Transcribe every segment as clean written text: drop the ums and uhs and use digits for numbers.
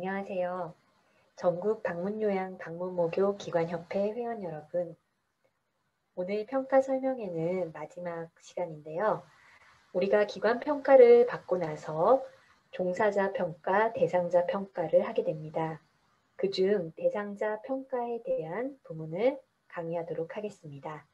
안녕하세요. 전국 방문요양 방문모교 기관협회 회원 여러분, 오늘 평가 설명회는 마지막 시간인데요. 우리가 기관 평가를 받고 나서 종사자 평가, 대상자 평가를 하게 됩니다. 그중 대상자 평가에 대한 부분을 강의하도록 하겠습니다.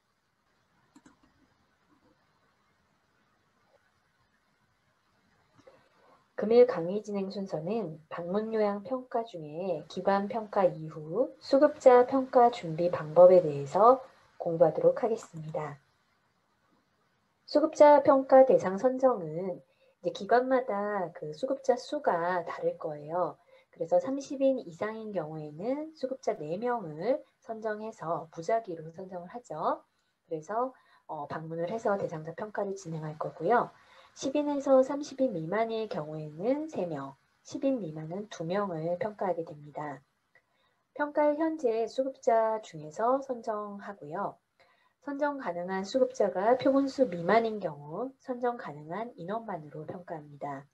금일 강의 진행 순서는 방문요양 평가 중에 기관 평가 이후 수급자 평가 준비 방법에 대해서 공부하도록 하겠습니다. 수급자 평가 대상 선정은 이제 기관마다 그 수급자 수가 다를 거예요. 그래서 30인 이상인 경우에는 수급자 4명을 선정해서 무작위로 선정을 하죠. 그래서 방문을 해서 대상자 평가를 진행할 거고요. 10인에서 30인 미만일 경우에는 3명, 10인 미만은 2명을 평가하게 됩니다. 평가일 현재 수급자 중에서 선정하고요. 선정 가능한 수급자가 표본수 미만인 경우 선정 가능한 인원만으로 평가합니다.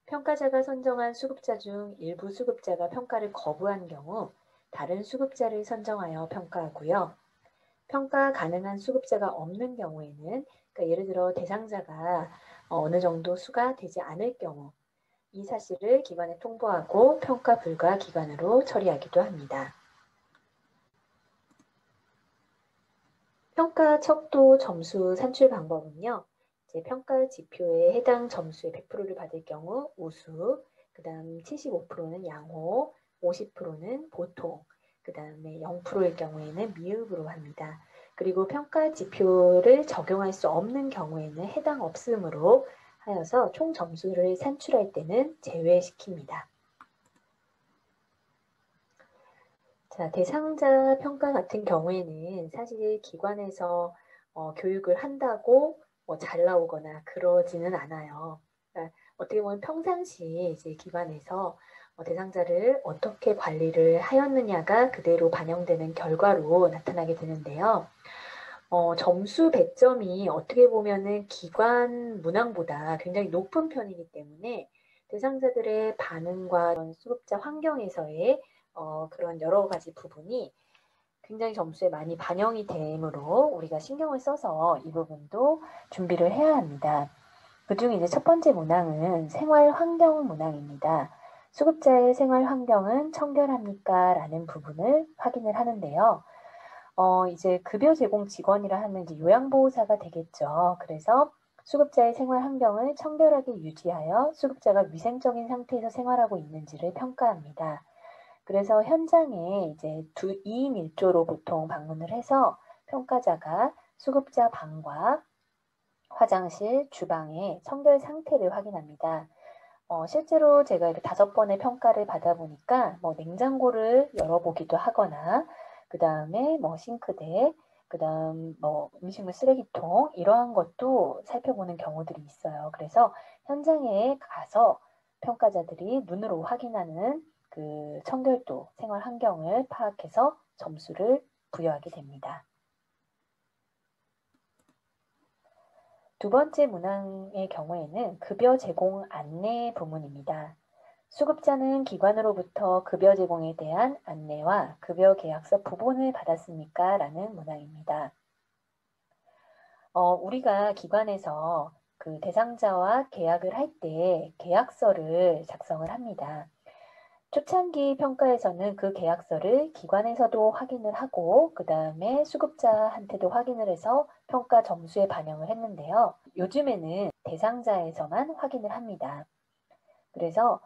평가자가 선정한 수급자 중 일부 수급자가 평가를 거부한 경우 다른 수급자를 선정하여 평가하고요. 평가 가능한 수급자가 없는 경우에는 그러니까 예를 들어 대상자가 어느 정도 수가 되지 않을 경우 이 사실을 기관에 통보하고 평가 불가 기관으로 처리하기도 합니다. 평가 척도 점수 산출 방법은요. 이제 평가 지표에 해당 점수의 100%를 받을 경우 우수, 그 다음 75%는 양호, 50%는 보통, 그 다음에 0%일 경우에는 미흡으로 합니다. 그리고 평가 지표를 적용할 수 없는 경우에는 해당 없음으로 하여서 총 점수를 산출할 때는 제외시킵니다. 자, 대상자 평가 같은 경우에는 사실 기관에서 교육을 한다고 잘 나오거나 그러지는 않아요. 그러니까 어떻게 보면 평상시 이제 기관에서 대상자를 어떻게 관리를 하였느냐가 그대로 반영되는 결과로 나타나게 되는데요. 점수 100점이 어떻게 보면은 기관 문항보다 굉장히 높은 편이기 때문에 대상자들의 반응과 수급자 환경에서의 그런 여러 가지 부분이 굉장히 점수에 많이 반영이 되므로 우리가 신경을 써서 이 부분도 준비를 해야 합니다. 그중 이제 첫 번째 문항은 생활 환경 문항입니다. 수급자의 생활 환경은 청결합니까? 라는 부분을 확인을 하는데요. 이제 급여 제공 직원이라 하면 이제 요양보호사가 되겠죠. 그래서 수급자의 생활 환경을 청결하게 유지하여 수급자가 위생적인 상태에서 생활하고 있는지를 평가합니다. 그래서 현장에 이제 2인 1조로 보통 방문을 해서 평가자가 수급자 방과 화장실, 주방의 청결 상태를 확인합니다. 실제로 제가 이렇게 5번의 평가를 받아보니까 뭐 냉장고를 열어보기도 하거나 그 다음에 뭐 싱크대, 그 다음 뭐 음식물 쓰레기통 이러한 것도 살펴보는 경우들이 있어요. 그래서 현장에 가서 평가자들이 눈으로 확인하는 그 청결도, 생활 환경을 파악해서 점수를 부여하게 됩니다. 두 번째 문항의 경우에는 급여 제공 안내 부문입니다. 수급자는 기관으로부터 급여 제공에 대한 안내와 급여 계약서 부본을 받았습니까? 라는 문항입니다. 우리가 기관에서 그 대상자와 계약을 할 때 계약서를 작성을 합니다. 초창기 평가에서는 그 계약서를 기관에서도 확인을 하고 그 다음에 수급자한테도 확인을 해서 평가 점수에 반영을 했는데요. 요즘에는 대상자에서만 확인을 합니다. 그래서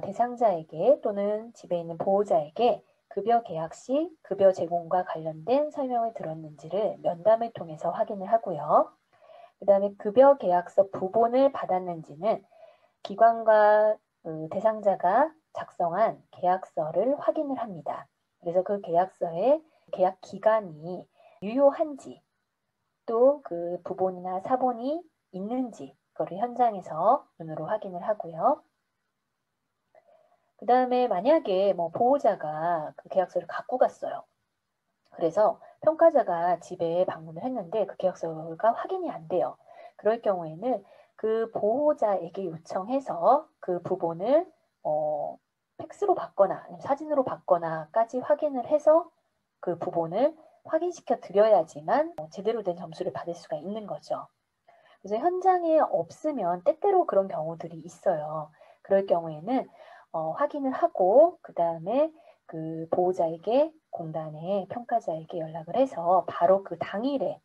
대상자에게 또는 집에 있는 보호자에게 급여 계약 시 급여 제공과 관련된 설명을 들었는지를 면담을 통해서 확인을 하고요. 그 다음에 급여 계약서 부본을 받았는지는 기관과 대상자가 작성한 계약서를 확인을 합니다. 그래서 그 계약서에 계약 기간이 유효한지 또 그 부본이나 사본이 있는지 그거를 현장에서 눈으로 확인을 하고요. 그 다음에 만약에 뭐 보호자가 그 계약서를 갖고 갔어요. 그래서 평가자가 집에 방문을 했는데 그 계약서가 확인이 안 돼요. 그럴 경우에는 그 보호자에게 요청해서 그 부본을 팩스로 받거나 아니면 사진으로 받거나까지 확인을 해서 그 부분을 확인시켜 드려야지만 제대로 된 점수를 받을 수가 있는 거죠. 그래서 현장에 없으면 때때로 그런 경우들이 있어요. 그럴 경우에는 확인을 하고 그 다음에 그 보호자에게 공단의 평가자에게 연락을 해서 바로 그 당일에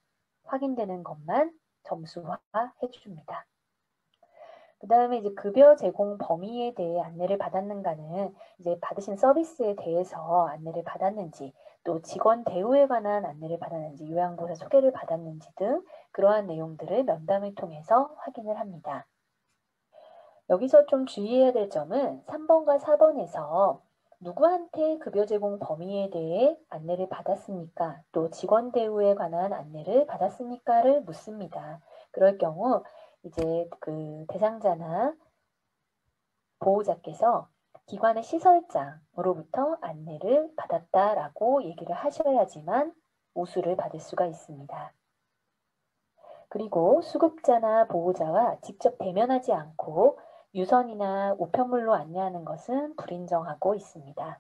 확인되는 것만 점수화해 줍니다. 그 다음에 이제 급여 제공 범위에 대해 안내를 받았는가는 이제 받으신 서비스에 대해서 안내를 받았는지, 또 직원 대우에 관한 안내를 받았는지, 요양보호사 소개를 받았는지 등 그러한 내용들을 면담을 통해서 확인을 합니다. 여기서 좀 주의해야 될 점은 3번과 4번에서 누구한테 급여 제공 범위에 대해 안내를 받았습니까? 또 직원 대우에 관한 안내를 받았습니까를 묻습니다. 그럴 경우 이제 그 대상자나 보호자께서 기관의 시설장으로부터 안내를 받았다라고 얘기를 하셔야지만 우수를 받을 수가 있습니다. 그리고 수급자나 보호자와 직접 대면하지 않고 유선이나 우편물로 안내하는 것은 불인정하고 있습니다.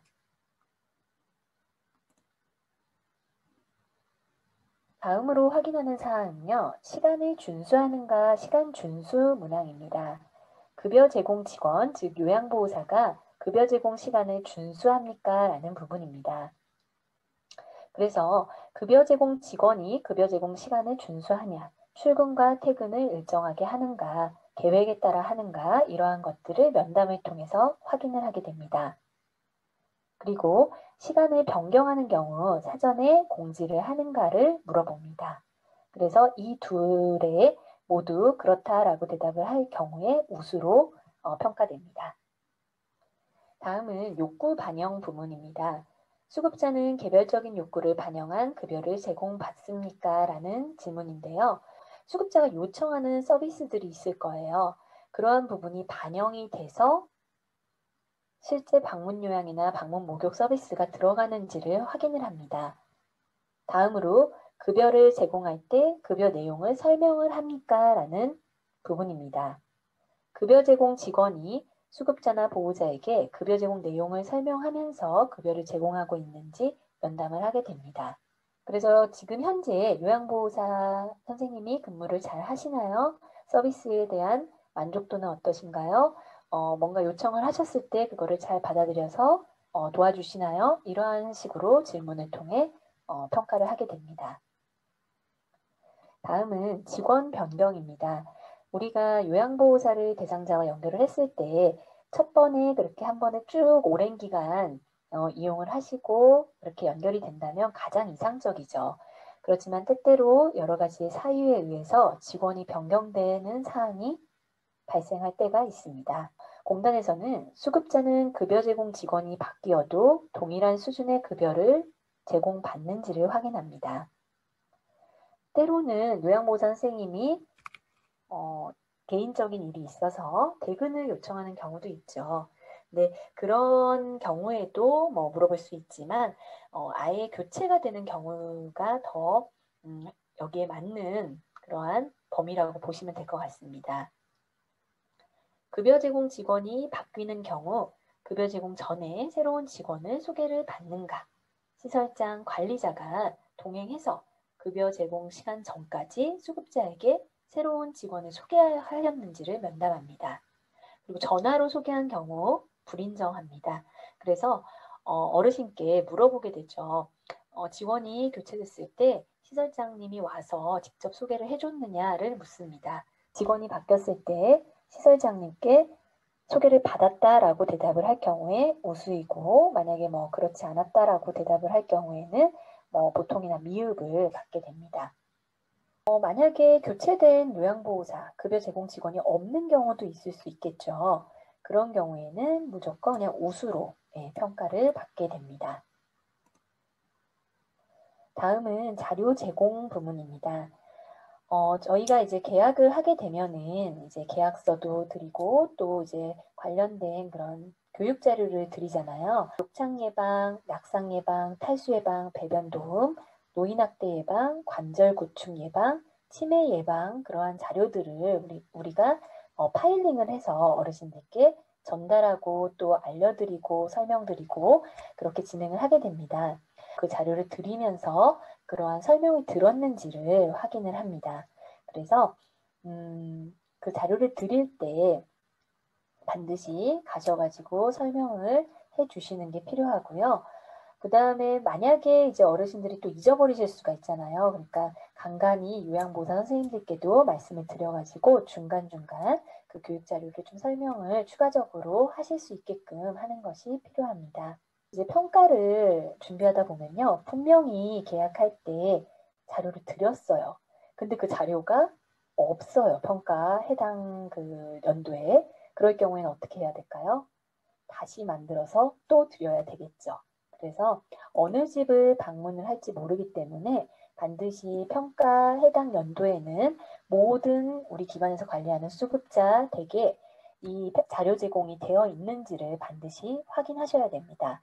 다음으로 확인하는 사항은요, 시간을 준수하는가 시간 준수 문항입니다. 급여 제공 직원, 즉 요양보호사가 급여 제공 시간을 준수합니까? 라는 부분입니다. 그래서 급여 제공 직원이 급여 제공 시간을 준수하냐, 출근과 퇴근을 일정하게 하는가, 계획에 따라 하는가, 이러한 것들을 면담을 통해서 확인을 하게 됩니다. 그리고 시간을 변경하는 경우 사전에 공지를 하는가를 물어봅니다. 그래서 이 둘에 모두 그렇다라고 대답을 할 경우에 우수로 평가됩니다. 다음은 욕구 반영 부문입니다. 수급자는 개별적인 욕구를 반영한 급여를 제공받습니까? 라는 질문인데요. 수급자가 요청하는 서비스들이 있을 거예요. 그러한 부분이 반영이 돼서 실제 방문 요양이나 방문 목욕 서비스가 들어가는지를 확인을 합니다. 다음으로 급여를 제공할 때 급여 내용을 설명을 합니까? 라는 부분입니다. 급여 제공 직원이 수급자나 보호자에게 급여 제공 내용을 설명하면서 급여를 제공하고 있는지 면담을 하게 됩니다. 그래서 지금 현재 요양보호사 선생님이 근무를 잘 하시나요? 서비스에 대한 만족도는 어떠신가요? 뭔가 요청을 하셨을 때 그거를 잘 받아들여서 도와주시나요? 이러한 식으로 질문을 통해 평가를 하게 됩니다. 다음은 직원 변경입니다. 우리가 요양보호사를 대상자와 연결을 했을 때 첫 번에 그렇게 한 번에 쭉 오랜 기간 이용을 하시고 그렇게 연결이 된다면 가장 이상적이죠. 그렇지만 때때로 여러 가지의 사유에 의해서 직원이 변경되는 사항이 발생할 때가 있습니다. 공단에서는 수급자는 급여 제공 직원이 바뀌어도 동일한 수준의 급여를 제공받는지를 확인합니다. 때로는 요양보호사 선생님이 개인적인 일이 있어서 퇴근을 요청하는 경우도 있죠. 네, 그런 경우에도 뭐 물어볼 수 있지만 아예 교체가 되는 경우가 더 여기에 맞는 그러한 범위라고 보시면 될 것 같습니다. 급여 제공 직원이 바뀌는 경우 급여 제공 전에 새로운 직원을 소개를 받는가, 시설장 관리자가 동행해서 급여 제공 시간 전까지 수급자에게 새로운 직원을 소개하였는지를 면담합니다. 그리고 전화로 소개한 경우 불인정합니다. 그래서 어르신께 물어보게 되죠. 직원이 교체됐을 때 시설장님이 와서 직접 소개를 해줬느냐를 묻습니다. 직원이 바뀌었을 때 시설장님께 소개를 받았다라고 대답을 할 경우에 우수이고, 만약에 뭐 그렇지 않았다라고 대답을 할 경우에는 뭐 보통이나 미흡을 받게 됩니다. 만약에 교체된 요양보호사, 급여 제공 직원이 없는 경우도 있을 수 있겠죠. 그런 경우에는 무조건 그냥 우수로 평가를 받게 됩니다. 다음은 자료 제공 부문입니다. 저희가 이제 계약을 하게 되면은 이제 계약서도 드리고 또 이제 관련된 그런 교육 자료를 드리잖아요. 욕창 예방, 낙상 예방, 탈수 예방, 배변 도움, 노인 학대 예방, 관절 구축 예방, 치매 예방 그러한 자료들을 우리가 파일링을 해서 어르신들께 전달하고 또 알려드리고 설명드리고 그렇게 진행을 하게 됩니다. 그 자료를 드리면서 그러한 설명을 들었는지를 확인을 합니다. 그래서 그 자료를 드릴 때 반드시 가셔가지고 설명을 해주시는 게 필요하고요. 그 다음에 만약에 이제 어르신들이 또 잊어버리실 수가 있잖아요. 그러니까 간간히 요양보호사 선생님들께도 말씀을 드려가지고 중간중간 그 교육 자료를 좀 설명을 추가적으로 하실 수 있게끔 하는 것이 필요합니다. 이제 평가를 준비하다 보면요. 분명히 계약할 때 자료를 드렸어요. 근데 그 자료가 없어요. 평가 해당 그 연도에. 그럴 경우에는 어떻게 해야 될까요? 다시 만들어서 또 드려야 되겠죠. 그래서 어느 집을 방문을 할지 모르기 때문에 반드시 평가 해당 연도에는 모든 우리 기관에서 관리하는 수급자 댁에 이 자료 제공이 되어 있는지를 반드시 확인하셔야 됩니다.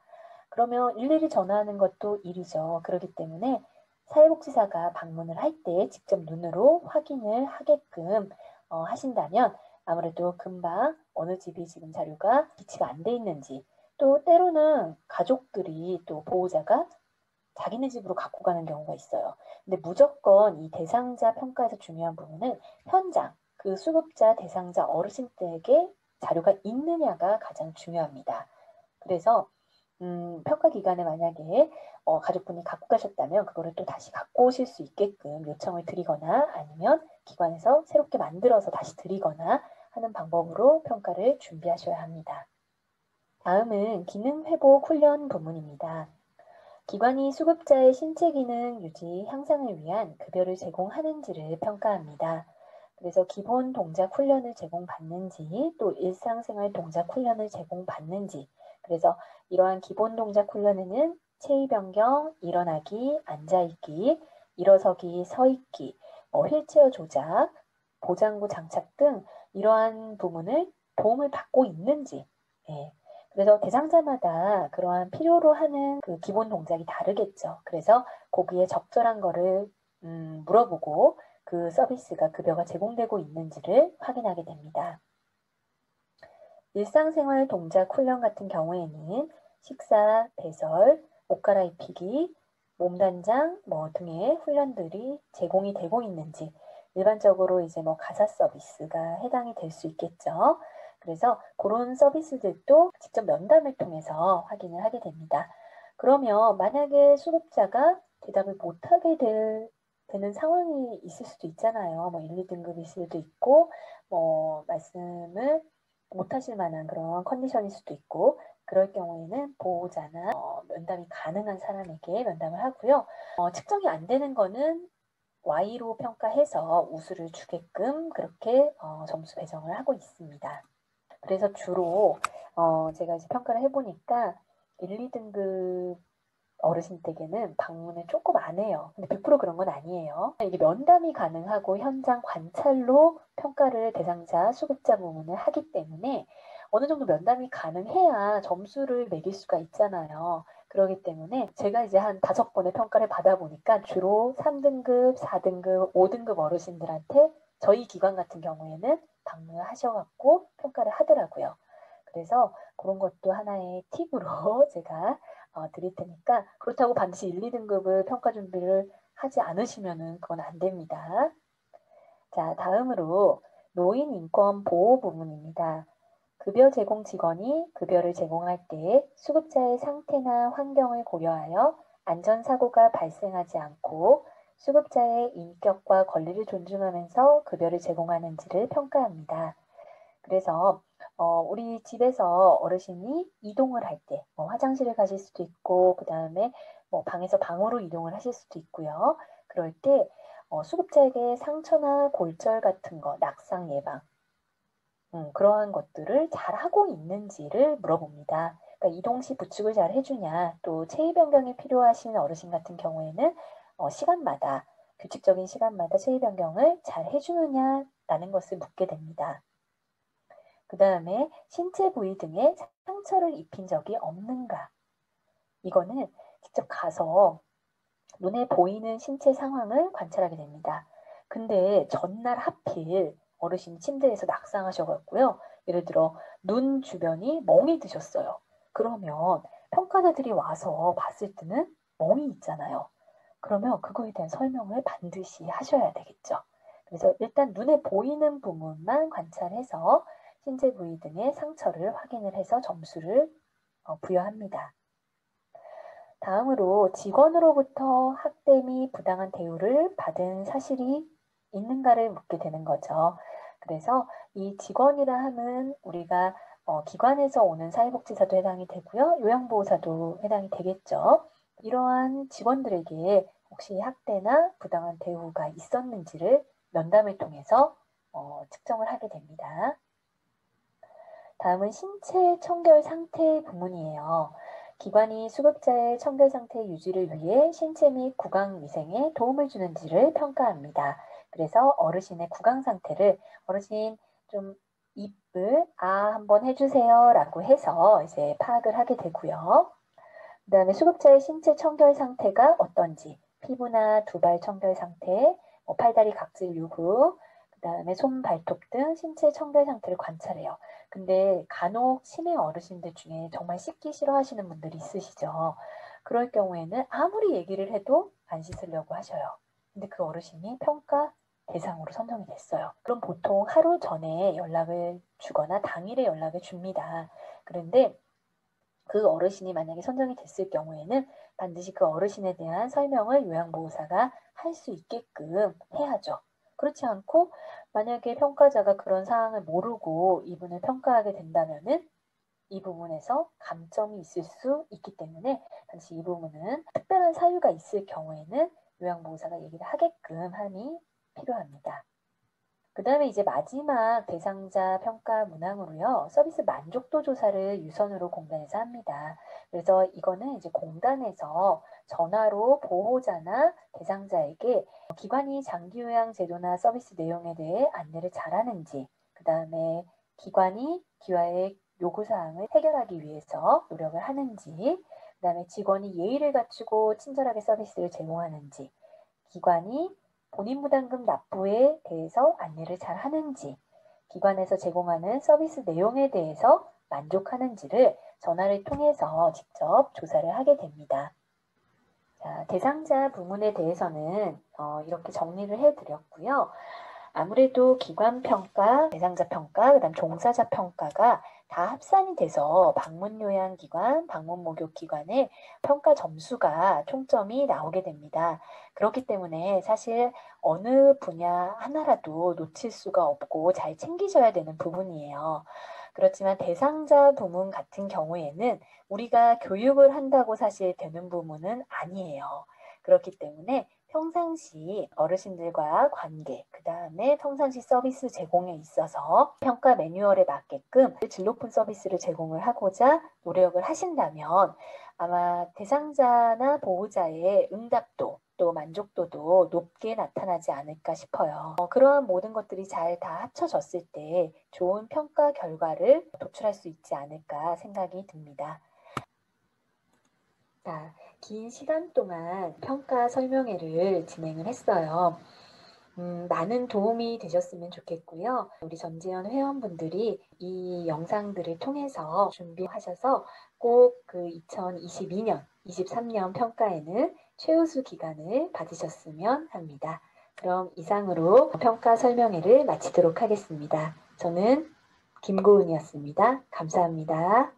그러면 일일이 전화하는 것도 일이죠. 그렇기 때문에 사회복지사가 방문을 할 때 직접 눈으로 확인을 하게끔 하신다면 아무래도 금방 어느 집이 지금 자료가 비치가 안 돼 있는지 또 때로는 가족들이 또 보호자가 자기네 집으로 갖고 가는 경우가 있어요. 근데 무조건 이 대상자 평가에서 중요한 부분은 현장, 그 수급자 대상자 어르신들에게 자료가 있느냐가 가장 중요합니다. 그래서 평가 기간에 만약에 가족분이 갖고 가셨다면 그거를 또 다시 갖고 오실 수 있게끔 요청을 드리거나 아니면 기관에서 새롭게 만들어서 다시 드리거나 하는 방법으로 평가를 준비하셔야 합니다. 다음은 기능 회복 훈련 부문입니다. 기관이 수급자의 신체 기능 유지, 향상을 위한 급여를 제공하는지를 평가합니다. 그래서 기본 동작 훈련을 제공받는지 또 일상생활 동작 훈련을 제공받는지 그래서 이러한 기본 동작 훈련에는 체위 변경, 일어나기, 앉아있기, 일어서기, 서있기, 휠체어 조작, 보장구 장착 등 이러한 부분을 도움을 받고 있는지 예. 그래서 대상자마다 그러한 필요로 하는 그 기본 동작이 다르겠죠. 그래서 거기에 적절한 거를 물어보고 그 서비스가 급여가 제공되고 있는지를 확인하게 됩니다. 일상생활 동작 훈련 같은 경우에는 식사, 배설, 옷 갈아입히기, 몸단장 등의 훈련들이 제공이 되고 있는지 일반적으로 이제 가사 서비스가 해당이 될 수 있겠죠. 그래서 그런 서비스들도 직접 면담을 통해서 확인을 하게 됩니다. 그러면 만약에 수급자가 대답을 못하게 되는 상황이 있을 수도 있잖아요. 1, 2등급일 수도 있고, 말씀을 못하실 만한 그런 컨디션일 수도 있고, 그럴 경우에는 보호자나 면담이 가능한 사람에게 면담을 하고요. 측정이 안 되는 거는 Y로 평가해서 우수를 주게끔 그렇게 점수 배정을 하고 있습니다. 그래서 주로 제가 이제 평가를 해보니까 1, 2등급 어르신 댁에는 방문을 조금 안 해요. 근데 100% 그런 건 아니에요. 이게 면담이 가능하고 현장 관찰로 평가를 대상자 수급자 부문을 하기 때문에 어느 정도 면담이 가능해야 점수를 매길 수가 있잖아요. 그렇기 때문에 제가 이제 한 5번의 평가를 받아보니까 주로 3등급, 4등급, 5등급 어르신들한테 저희 기관 같은 경우에는 방문을 하셔갖고 평가를 하더라고요. 그래서 그런 것도 하나의 팁으로 제가 드릴 테니까 그렇다고 반드시 1, 2등급을 평가 준비를 하지 않으시면은 그건 안 됩니다. 자, 다음으로 노인 인권 보호 부문입니다. 급여 제공 직원이 급여를 제공할 때 수급자의 상태나 환경을 고려하여 안전사고가 발생하지 않고 수급자의 인격과 권리를 존중하면서 급여를 제공하는지를 평가합니다. 그래서 우리 집에서 어르신이 이동을 할 때 화장실을 가실 수도 있고 그 다음에 방에서 방으로 이동을 하실 수도 있고요. 그럴 때 수급자에게 상처나 골절 같은 거, 낙상 예방 그러한 것들을 잘 하고 있는지를 물어봅니다. 그러니까 이동 시 부축을 잘 해주냐, 또 체위 변경이 필요하신 어르신 같은 경우에는 시간마다 규칙적인 시간마다 체위 변경을 잘 해주느냐라는 것을 묻게 됩니다. 그 다음에 신체 부위 등에 상처를 입힌 적이 없는가? 이거는 직접 가서 눈에 보이는 신체 상황을 관찰하게 됩니다. 근데 전날 하필 어르신이 침대에서 낙상하셔갖고요. 예를 들어 눈 주변이 멍이 드셨어요. 그러면 평가자들이 와서 봤을 때는 멍이 있잖아요. 그러면 그거에 대한 설명을 반드시 하셔야 되겠죠. 그래서 일단 눈에 보이는 부분만 관찰해서 신체 부위 등의 상처를 확인을 해서 점수를 부여합니다. 다음으로 직원으로부터 학대 및 부당한 대우를 받은 사실이 있는가를 묻게 되는 거죠. 그래서 이 직원이라 함은 우리가 기관에서 오는 사회복지사도 해당이 되고요. 요양보호사도 해당이 되겠죠. 이러한 직원들에게 혹시 학대나 부당한 대우가 있었는지를 면담을 통해서 측정을 하게 됩니다. 다음은 신체 청결 상태 부문이에요. 기관이 수급자의 청결 상태 유지를 위해 신체 및 구강 위생에 도움을 주는지를 평가합니다. 그래서 어르신의 구강 상태를 어르신 좀 입을 한번 해주세요 라고 해서 이제 파악을 하게 되고요. 그 다음에 수급자의 신체 청결 상태가 어떤지 피부나 두발 청결 상태, 팔다리 각질 유후, 그 다음에 손, 발톱 등 신체 청결 상태를 관찰해요. 근데 간혹 치매 어르신들 중에 정말 씻기 싫어하시는 분들이 있으시죠. 그럴 경우에는 아무리 얘기를 해도 안 씻으려고 하셔요. 근데 그 어르신이 평가 대상으로 선정이 됐어요. 그럼 보통 하루 전에 연락을 주거나 당일에 연락을 줍니다. 그런데 그 어르신이 만약에 선정이 됐을 경우에는 반드시 그 어르신에 대한 설명을 요양보호사가 할 수 있게끔 해야죠. 그렇지 않고 만약에 평가자가 그런 사항을 모르고 이분을 평가하게 된다면은 이 부분에서 감점이 있을 수 있기 때문에 반드시 이 부분은 특별한 사유가 있을 경우에는 요양보호사가 얘기를 하게끔 함이 필요합니다. 그 다음에 이제 마지막 대상자 평가 문항으로요. 서비스 만족도 조사를 유선으로 공단에서 합니다. 그래서 이거는 이제 공단에서 전화로 보호자나 대상자에게 기관이 장기요양 제도나 서비스 내용에 대해 안내를 잘하는지, 그 다음에 기관이 기와의 요구사항을 해결하기 위해서 노력을 하는지, 그 다음에 직원이 예의를 갖추고 친절하게 서비스를 제공하는지, 기관이 본인 부담금 납부에 대해서 안내를 잘 하는지, 기관에서 제공하는 서비스 내용에 대해서 만족하는지를 전화를 통해서 직접 조사를 하게 됩니다. 자, 대상자 부문에 대해서는 이렇게 정리를 해드렸고요. 아무래도 기관 평가, 대상자 평가, 그다음 종사자 평가가 다 합산이 돼서 방문 요양기관, 방문 목욕기관의 평가 점수가 총점이 나오게 됩니다. 그렇기 때문에 사실 어느 분야 하나라도 놓칠 수가 없고 잘 챙기셔야 되는 부분이에요. 그렇지만 대상자 부문 같은 경우에는 우리가 교육을 한다고 사실 되는 부분은 아니에요. 그렇기 때문에 평상시 어르신들과 관계, 그 다음에 평상시 서비스 제공에 있어서 평가 매뉴얼에 맞게끔 질 높은 서비스를 제공을 하고자 노력을 하신다면 아마 대상자나 보호자의 응답도 또 만족도도 높게 나타나지 않을까 싶어요. 그러한 모든 것들이 잘 다 합쳐졌을 때 좋은 평가 결과를 도출할 수 있지 않을까 생각이 듭니다. 자, 긴 시간 동안 평가 설명회를 진행을 했어요. 많은 도움이 되셨으면 좋겠고요. 우리 전지현 회원분들이 이 영상들을 통해서 준비하셔서 꼭 그 2022년, 23년 평가에는 최우수 기간을 받으셨으면 합니다. 그럼 이상으로 평가 설명회를 마치도록 하겠습니다. 저는 김고은이었습니다. 감사합니다.